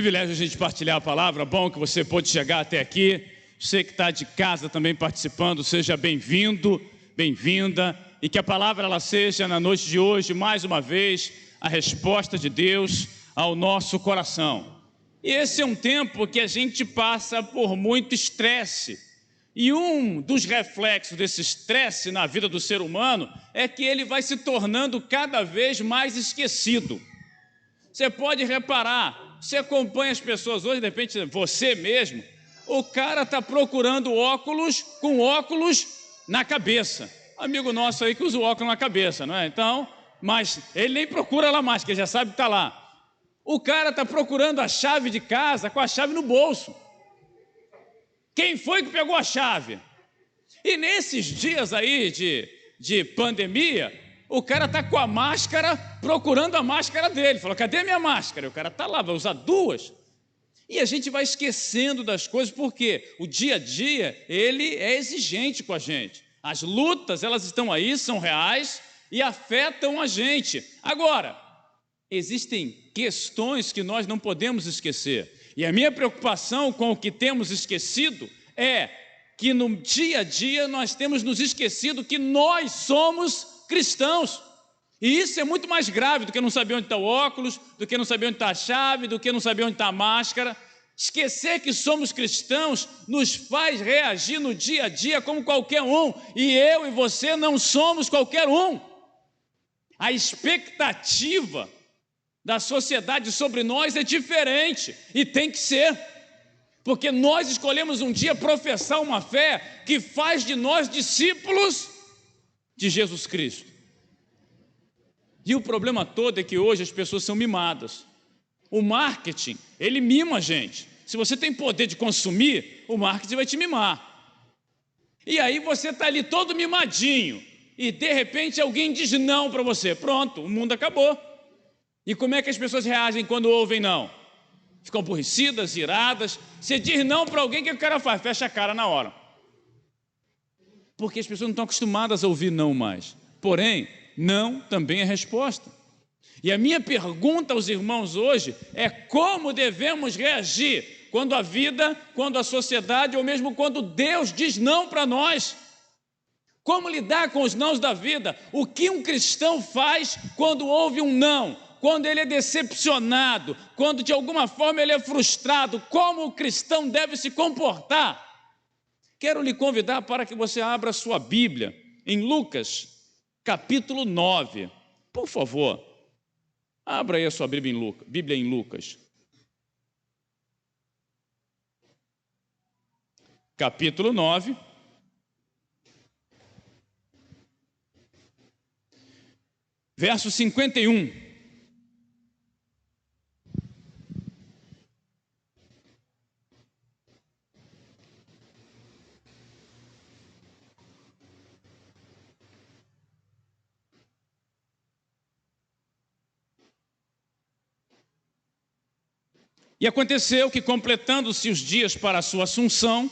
privilégio a gente partilhar a palavra. Bom que você pôde chegar até aqui. Você que está de casa também participando, seja bem-vindo, bem-vinda. E que a palavra ela seja na noite de hoje, mais uma vez, a resposta de Deus ao nosso coração. E esse é um tempo que a gente passa por muito estresse. E um dos reflexos desse estresse na vida do ser humano é que ele vai se tornando cada vez mais esquecido. Você pode reparar, você acompanha as pessoas hoje, de repente você mesmo, o cara está procurando óculos com óculos na cabeça. Amigo nosso aí que usa o óculos na cabeça, não é? Então, mas ele nem procura lá mais, porque ele já sabe que está lá. O cara está procurando a chave de casa com a chave no bolso. Quem foi que pegou a chave? E nesses dias aí de pandemia, o cara está com a máscara, procurando a máscara dele. Falou, cadê a minha máscara? E o cara está lá, vai usar duas. E a gente vai esquecendo das coisas, porque o dia a dia, ele é exigente com a gente. As lutas, elas estão aí, são reais e afetam a gente. Agora, existem questões que nós não podemos esquecer. E a minha preocupação com o que temos esquecido é que no dia a dia nós temos nos esquecido que nós somos cristãos. E isso é muito mais grave do que não saber onde está o óculos, do que não saber onde está a chave, do que não saber onde está a máscara. Esquecer que somos cristãos nos faz reagir no dia a dia como qualquer um. E eu e você não somos qualquer um. A expectativa da sociedade sobre nós é diferente e tem que ser, porque nós escolhemos um dia professar uma fé que faz de nós discípulos de Jesus Cristo. E o problema todo é que hoje as pessoas são mimadas. O marketing, ele mima a gente. Se você tem poder de consumir, o marketing vai te mimar. E aí você está ali todo mimadinho e de repente alguém diz não para você. Pronto, o mundo acabou. E como é que as pessoas reagem quando ouvem não? Ficam aborrecidas, iradas. Você diz não para alguém, o que o cara faz? Fecha a cara na hora. Porque as pessoas não estão acostumadas a ouvir não mais. Porém, não também é resposta. E a minha pergunta aos irmãos hoje é como devemos reagir quando a vida, quando a sociedade ou mesmo quando Deus diz não para nós. Como lidar com os nãos da vida? O que um cristão faz quando ouve um não? Quando ele é decepcionado, quando de alguma forma ele é frustrado, como o cristão deve se comportar? Quero lhe convidar para que você abra sua Bíblia em Lucas, capítulo 9. Por favor, abra aí a sua Bíblia em Lucas. Capítulo 9. Verso 51. E aconteceu que, completando-se os dias para a sua assunção,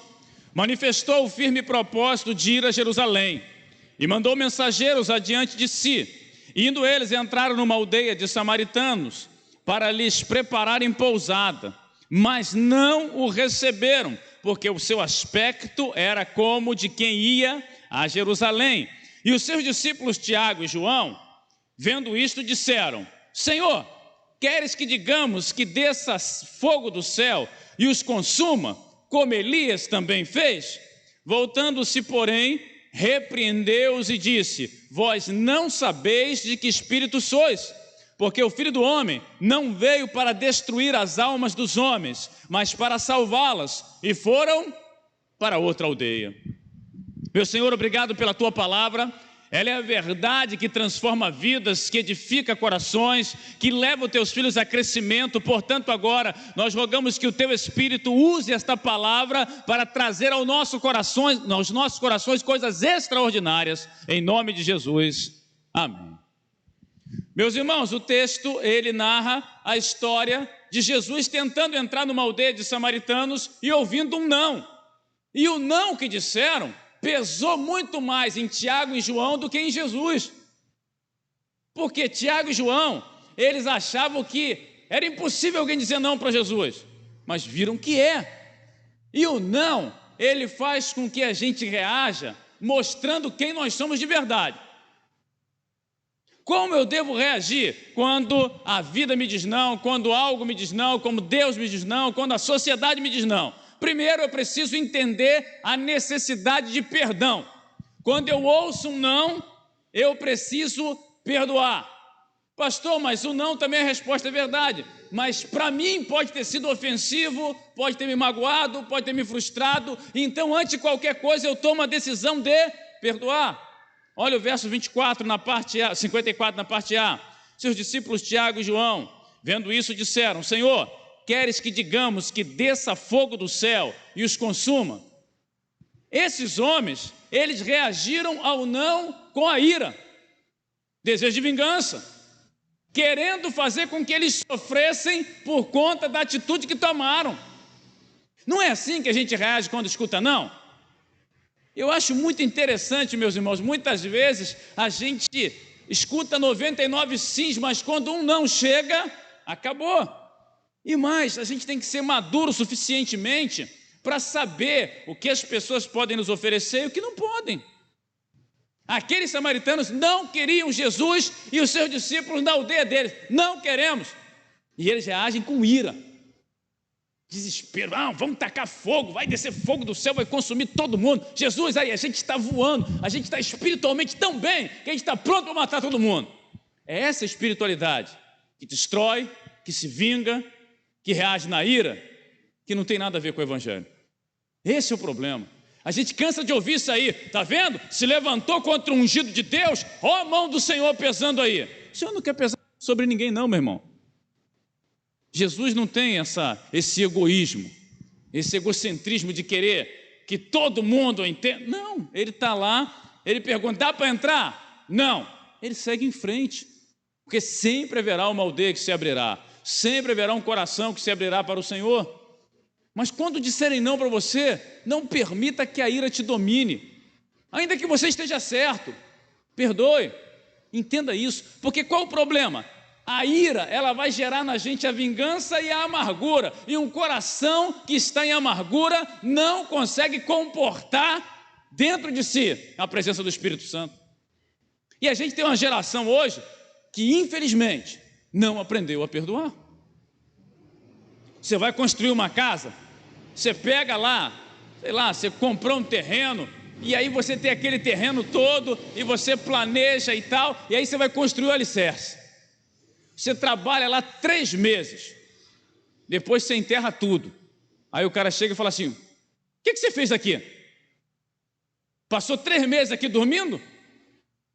manifestou o firme propósito de ir a Jerusalém e mandou mensageiros adiante de si. Indo eles, entraram numa aldeia de samaritanos para lhes prepararem pousada, mas não o receberam, porque o seu aspecto era como de quem ia a Jerusalém. E os seus discípulos Tiago e João, vendo isto, disseram: Senhor, queres que digamos que desça fogo do céu e os consuma, como Elias também fez? Voltando-se, porém, repreendeu-os e disse: Vós não sabeis de que espírito sois, porque o Filho do Homem não veio para destruir as almas dos homens, mas para salvá-las. E foram para outra aldeia. Meu Senhor, obrigado pela Tua palavra. Ela é a verdade que transforma vidas, que edifica corações, que leva os teus filhos a crescimento. Portanto, agora nós rogamos que o teu Espírito use esta palavra para trazer aos nossos corações coisas extraordinárias, em nome de Jesus. Amém. Meus irmãos, o texto, ele narra a história de Jesus tentando entrar numa aldeia de samaritanos e ouvindo um não. E o não que disseram pesou muito mais em Tiago e João do que em Jesus. Porque Tiago e João, eles achavam que Era impossível alguém dizer não para Jesus, mas viram que é. E o não, ele faz com que a gente reaja, mostrando quem nós somos de verdade. Como eu devo reagir quando a vida me diz não, quando algo me diz não, como Deus me diz não, quando a sociedade me diz não? Primeiro eu preciso entender a necessidade de perdão. Quando eu ouço um não, eu preciso perdoar. Pastor, mas o não também é a resposta, é verdade. Mas para mim pode ter sido ofensivo, pode ter me magoado, pode ter me frustrado. Então, antes de qualquer coisa, eu tomo a decisão de perdoar. Olha o verso 54 na parte A, 54 na parte A. Seus discípulos Tiago e João, vendo isso, disseram: Senhor, queres que digamos que desça fogo do céu e os consuma? Esses homens, eles reagiram ao não com a ira, desejo de vingança, querendo fazer com que eles sofressem por conta da atitude que tomaram. Não é assim que a gente reage quando escuta não? Eu acho muito interessante, meus irmãos, muitas vezes a gente escuta 99 sims, mas quando um não chega, acabou. E mais, a gente tem que ser maduro suficientemente para saber o que as pessoas podem nos oferecer e o que não podem. Aqueles samaritanos não queriam Jesus e os seus discípulos na aldeia deles, não queremos. E eles reagem com ira, desespero, vamos tacar fogo, vai descer fogo do céu, vai consumir todo mundo. Jesus, aí a gente está voando, a gente está espiritualmente tão bem, que a gente está pronto para matar todo mundo. É essa espiritualidade que destrói, que se vinga, que reage na ira, que não tem nada a ver com o Evangelho. Esse é o problema. A gente cansa de ouvir isso aí, está vendo? Se levantou contra o ungido de Deus, ó a mão do Senhor pesando aí. O Senhor não quer pesar sobre ninguém não, meu irmão. Jesus não tem esse egoísmo, esse egocentrismo de querer que todo mundo entenda. Não, ele está lá, ele pergunta, dá para entrar? Não, ele segue em frente, porque sempre haverá uma aldeia que se abrirá, sempre haverá um coração que se abrirá para o Senhor. Mas quando disserem não para você, não permita que a ira te domine, ainda que você esteja certo, perdoe, entenda isso, porque qual o problema? A ira, ela vai gerar na gente a vingança e a amargura, e um coração que está em amargura não consegue comportar dentro de si a presença do Espírito Santo. E a gente tem uma geração hoje que infelizmente não aprendeu a perdoar. Você vai construir uma casa, você pega lá, sei lá, você comprou um terreno, e aí você tem aquele terreno todo, e você planeja e tal, e aí você vai construir o alicerce. Você trabalha lá 3 meses, depois você enterra tudo. Aí o cara chega e fala assim, o que você fez aqui? Passou 3 meses aqui dormindo?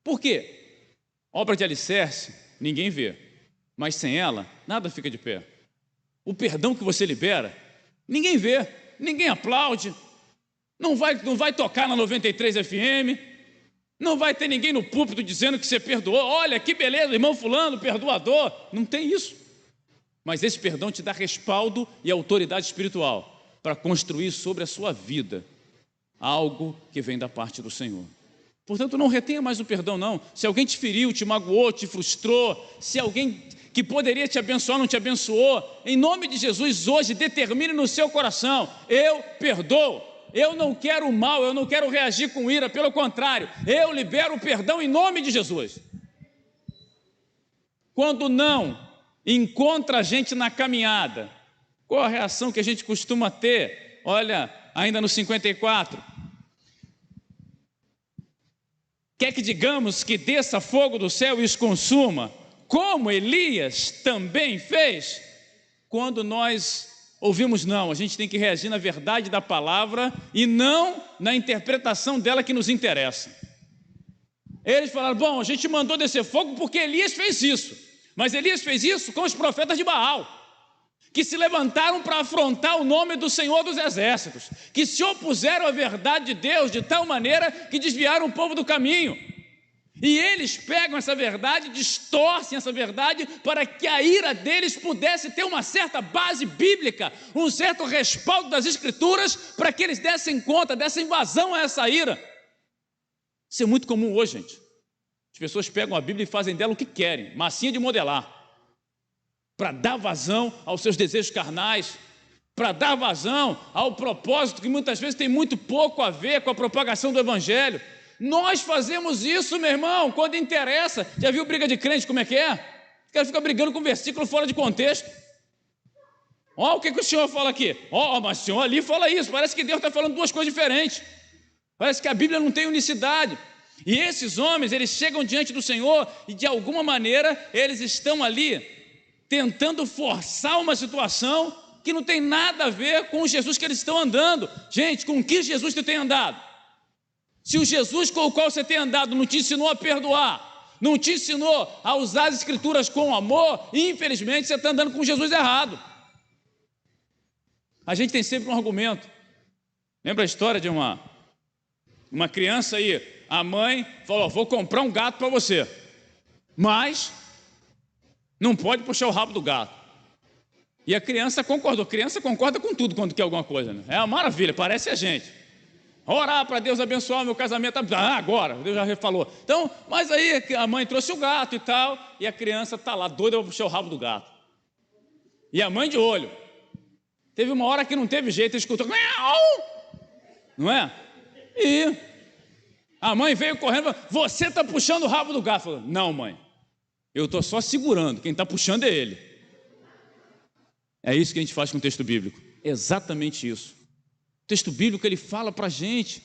Por quê? Obra de alicerce, ninguém vê, mas sem ela, nada fica de pé. O perdão que você libera, ninguém vê, ninguém aplaude, não vai tocar na 93 FM, não vai ter ninguém no púlpito dizendo que você perdoou. Olha que beleza, irmão fulano, perdoador. Não tem isso. Mas esse perdão te dá respaldo e autoridade espiritual para construir sobre a sua vida algo que vem da parte do Senhor. Portanto, não retenha mais o perdão, não. Se alguém te feriu, te magoou, te frustrou, se alguém que poderia te abençoar não te abençoou, em nome de Jesus, hoje, determine no seu coração, eu perdoo. Eu não quero o mal, eu não quero reagir com ira, pelo contrário, eu libero o perdão em nome de Jesus. Quando não encontra a gente na caminhada, qual a reação que a gente costuma ter? Olha, ainda no 54, quer que digamos que desça fogo do céu e os consuma, como Elias também fez? Quando nós ouvimos não, a gente tem que reagir na verdade da palavra e não na interpretação dela que nos interessa. Eles falaram, bom, a gente mandou descer fogo porque Elias fez isso, mas Elias fez isso com os profetas de Baal, que se levantaram para afrontar o nome do Senhor dos Exércitos, que se opuseram à verdade de Deus de tal maneira que desviaram o povo do caminho. E eles pegam essa verdade, distorcem essa verdade para que a ira deles pudesse ter uma certa base bíblica, um certo respaldo das Escrituras, para que eles dessem conta, dessem vazão a essa ira. Isso é muito comum hoje, gente. As pessoas pegam a Bíblia e fazem dela o que querem, massinha de modelar. para dar vazão aos seus desejos carnais, para dar vazão ao propósito que muitas vezes tem muito pouco a ver com a propagação do Evangelho. Nós fazemos isso, meu irmão, quando interessa. Já viu briga de crente como é que é? O cara fica brigando com versículo fora de contexto. Ó, o que o senhor fala aqui? Ó, mas o senhor ali fala isso. Parece que Deus está falando duas coisas diferentes. Parece que a Bíblia não tem unicidade. E esses homens, eles chegam diante do Senhor e de alguma maneira eles estão ali tentando forçar uma situação que não tem nada a ver com o Jesus que eles estão andando. Gente, com que Jesus você tem andado? Se o Jesus com o qual você tem andado não te ensinou a perdoar, não te ensinou a usar as Escrituras com amor, infelizmente você está andando com Jesus errado. A gente tem sempre um argumento. Lembra a história de uma criança aí? A mãe falou: vou comprar um gato para você, mas não pode puxar o rabo do gato. E a criança concordou. A criança concorda com tudo quando quer alguma coisa, né? É uma maravilha, parece a gente. Orar para Deus abençoar o meu casamento. Agora, Deus já falou. Então, mas aí a mãe trouxe o gato e tal, e a criança está lá doida para puxar o rabo do gato. E a mãe de olho. Teve uma hora que não teve jeito, ele escutou, não é? E a mãe veio correndo e falou: você está puxando o rabo do gato. Falou: não, mãe, eu estou só segurando, quem está puxando é ele. É isso que a gente faz com o texto bíblico, exatamente isso. O texto bíblico, ele fala para a gente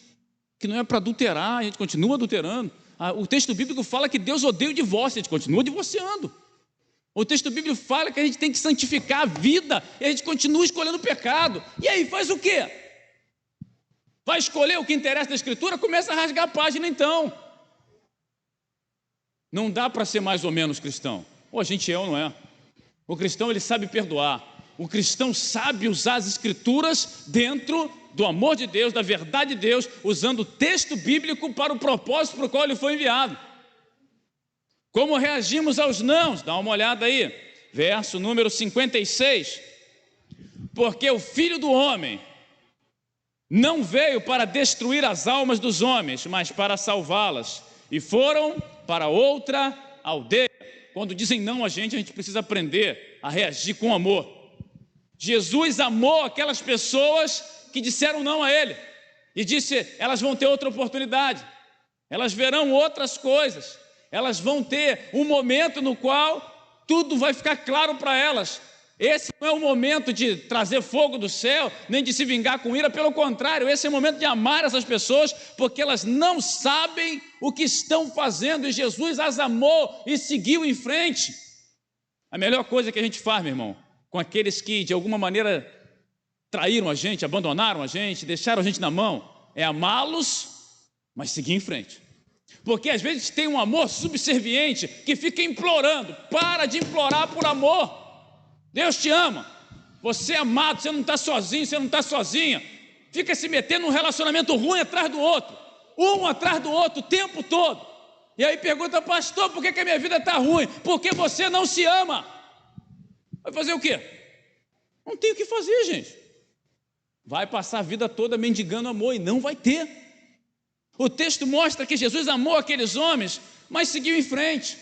que não é para adulterar, a gente continua adulterando. O texto bíblico fala que Deus odeia o divórcio, a gente continua divorciando. O texto bíblico fala que a gente tem que santificar a vida, e a gente continua escolhendo o pecado. E aí, faz o quê? Vai escolher o que interessa da Escritura? Começa a rasgar a página então. Não dá para ser mais ou menos cristão. Ou a gente é ou não é. O cristão, ele sabe perdoar. O cristão sabe usar as Escrituras dentro do amor de Deus, da verdade de Deus, usando o texto bíblico para o propósito para o qual ele foi enviado. Como reagimos aos nãos? Dá uma olhada aí, verso número 56. Porque o Filho do Homem não veio para destruir as almas dos homens, mas para salvá-las. E foram para outra aldeia. Quando dizem não a gente precisa aprender a reagir com amor. Jesus amou aquelas pessoas que disseram não a Ele. E disse: elas vão ter outra oportunidade. Elas verão outras coisas. Elas vão ter um momento no qual tudo vai ficar claro para elas. Esse não é o momento de trazer fogo do céu, nem de se vingar com ira, pelo contrário, esse é o momento de amar essas pessoas, porque elas não sabem o que estão fazendo, e Jesus as amou e seguiu em frente. A melhor coisa que a gente faz, meu irmão, com aqueles que de alguma maneira traíram a gente, abandonaram a gente, deixaram a gente na mão, é amá-los, mas seguir em frente. Porque às vezes tem um amor subserviente que fica implorando. Para de implorar por amor. Deus te ama, você é amado, você não está sozinho, você não está sozinha. Fica se metendo num relacionamento ruim atrás do outro, um atrás do outro o tempo todo. E aí pergunta: pastor, por que a minha vida está ruim? Porque você não se ama. Vai fazer o quê? Não tem o que fazer, gente. Vai passar a vida toda mendigando amor, e não vai ter. O texto mostra que Jesus amou aqueles homens, mas seguiu em frente.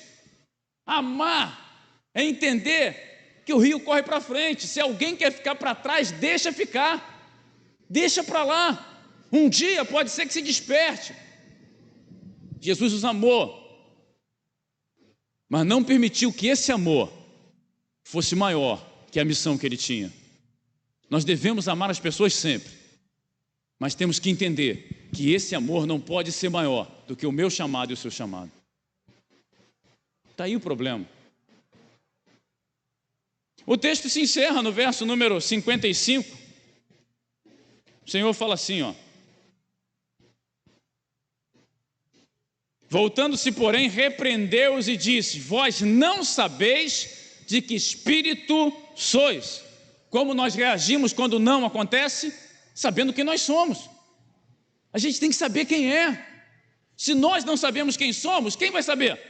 Amar é entender que o rio corre para frente. Se alguém quer ficar para trás, deixa ficar, deixa para lá. Um dia pode ser que se desperte. Jesus os amou, mas não permitiu que esse amor fosse maior que a missão que ele tinha. Nós devemos amar as pessoas sempre, mas temos que entender que esse amor não pode ser maior do que o meu chamado e o seu chamado. Está aí o problema. O texto se encerra no verso número 55. O Senhor fala assim, ó: voltando-se, porém, repreendeu-os e disse: vós não sabeis de que espírito sois. Como nós reagimos quando não acontece? Sabendo quem nós somos. A gente tem que saber quem é. Se nós não sabemos quem somos, quem vai saber?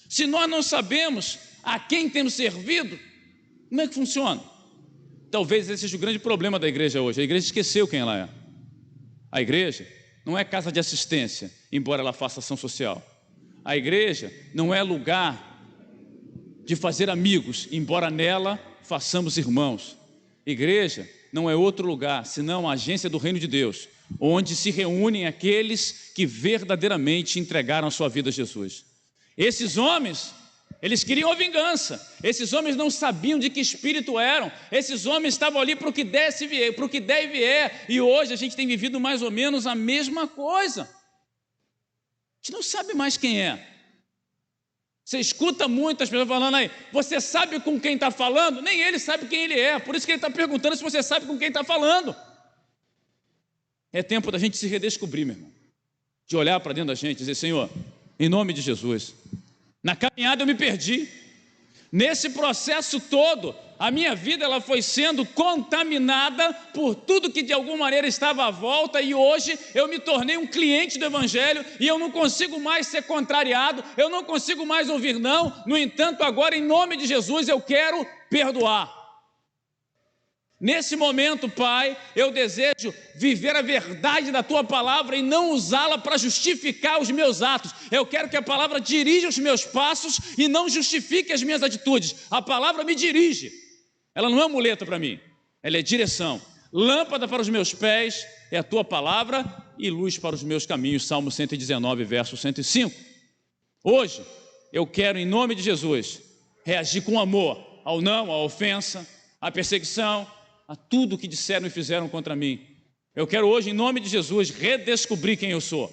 Se nós não sabemos a quem temos servido, como é que funciona? Talvez esse seja o grande problema da igreja hoje. A igreja esqueceu quem ela é. A igreja não é casa de assistência, embora ela faça ação social. A igreja não é lugar de fazer amigos, embora nela façamos irmãos. Igreja não é outro lugar, senão a agência do reino de Deus, onde se reúnem aqueles que verdadeiramente entregaram a sua vida a Jesus. Esses homens, eles queriam a vingança. Esses homens não sabiam de que espírito eram. Esses homens estavam ali para o que der e vier. E hoje a gente tem vivido mais ou menos a mesma coisa. A gente não sabe mais quem é. Você escuta muitas pessoas falando aí, você sabe com quem está falando? Nem ele sabe quem ele é. Por isso que ele está perguntando se você sabe com quem está falando. É tempo da gente se redescobrir, meu irmão. De olhar para dentro da gente e dizer, Senhor, em nome de Jesus, na caminhada eu me perdi. Nesse processo todo, a minha vida ela foi sendo contaminada por tudo que de alguma maneira estava à volta, e hoje eu me tornei um cliente do Evangelho e eu não consigo mais ser contrariado, eu não consigo mais ouvir não. No entanto, agora em nome de Jesus eu quero perdoar. Nesse momento, Pai, eu desejo viver a verdade da Tua palavra e não usá-la para justificar os meus atos. Eu quero que a palavra dirija os meus passos e não justifique as minhas atitudes. A palavra me dirige. Ela não é muleta para mim, ela é direção. Lâmpada para os meus pés é a Tua palavra e luz para os meus caminhos. Salmo 119, verso 105. Hoje, eu quero, em nome de Jesus, reagir com amor ao não, à ofensa, à perseguição, a tudo que disseram e fizeram contra mim. Eu quero hoje, em nome de Jesus, redescobrir quem eu sou.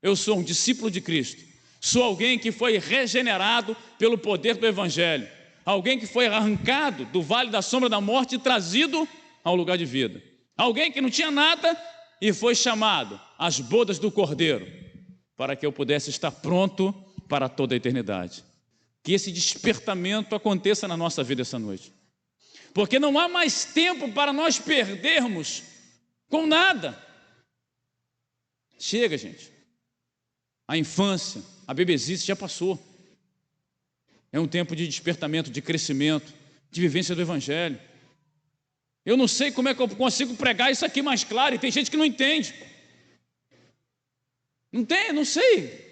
Eu sou um discípulo de Cristo. Sou alguém que foi regenerado pelo poder do Evangelho. Alguém que foi arrancado do vale da sombra da morte e trazido ao lugar de vida. Alguém que não tinha nada e foi chamado às bodas do Cordeiro, para que eu pudesse estar pronto para toda a eternidade. Que esse despertamento aconteça na nossa vida essa noite. Porque não há mais tempo para nós perdermos com nada. Chega, gente. A infância, a bebezice já passou. É um tempo de despertamento, de crescimento, de vivência do Evangelho. Eu não sei como é que eu consigo pregar isso aqui mais claro, e tem gente que não entende. Não sei.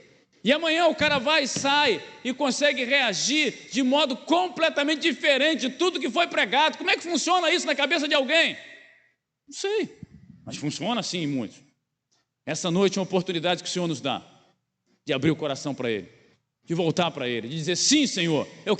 E amanhã o cara vai e sai e consegue reagir de modo completamente diferente de tudo que foi pregado. Como é que funciona isso na cabeça de alguém? Não sei, mas funciona assim em muitos. Essa noite é uma oportunidade que o Senhor nos dá de abrir o coração para Ele, de voltar para Ele, de dizer, sim, Senhor, eu